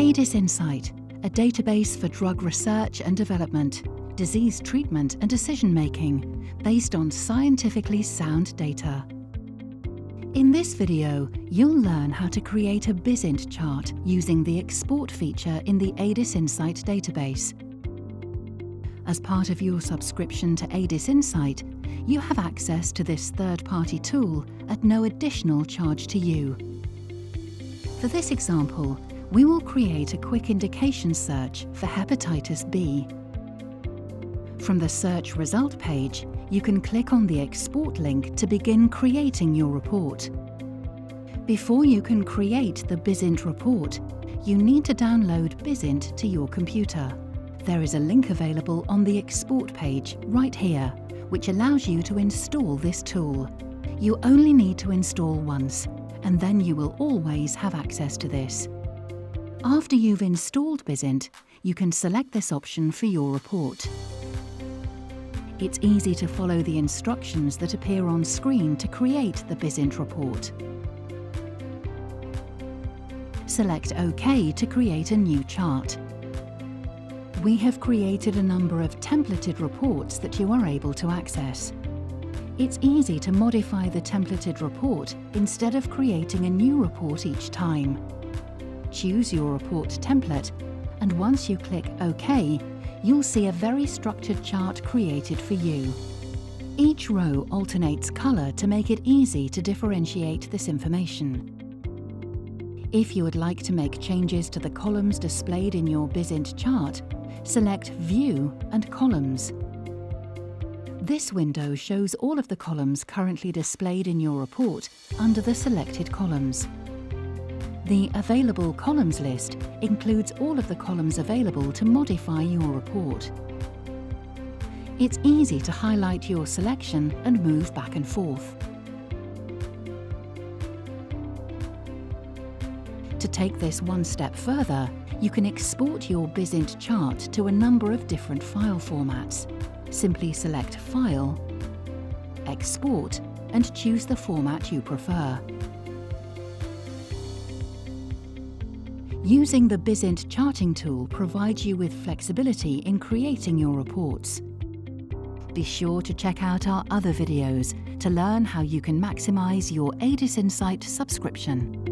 AdisInsight, a database for drug research and development, disease treatment and decision-making based on scientifically sound data. In this video, you'll learn how to create a BizInt chart using the export feature in the AdisInsight database. As part of your subscription to AdisInsight, you have access to this third-party tool at no additional charge to you. For this example, we will create a quick indication search for hepatitis B. From the search result page, you can click on the export link to begin creating your report. Before you can create the BizInt report, you need to download BizInt to your computer. There is a link available on the export page right here, which allows you to install this tool. You only need to install once, and then you will always have access to this. After you've installed BizInt, you can select this option for your report. It's easy to follow the instructions that appear on screen to create the BizInt report. Select OK to create a new chart. We have created a number of templated reports that you are able to access. It's easy to modify the templated report instead of creating a new report each time. Choose your report template, and once you click OK, you'll see a very structured chart created for you. Each row alternates color to make it easy to differentiate this information. If you would like to make changes to the columns displayed in your BizInt chart, select View and Columns. This window shows all of the columns currently displayed in your report under the selected columns. The Available Columns list includes all of the columns available to modify your report. It's easy to highlight your selection and move back and forth. To take this one step further, you can export your BizInt chart to a number of different file formats. Simply select File, Export, and choose the format you prefer. Using the BizInt charting tool provides you with flexibility in creating your reports. Be sure to check out our other videos to learn how you can maximize your AdisInsight subscription.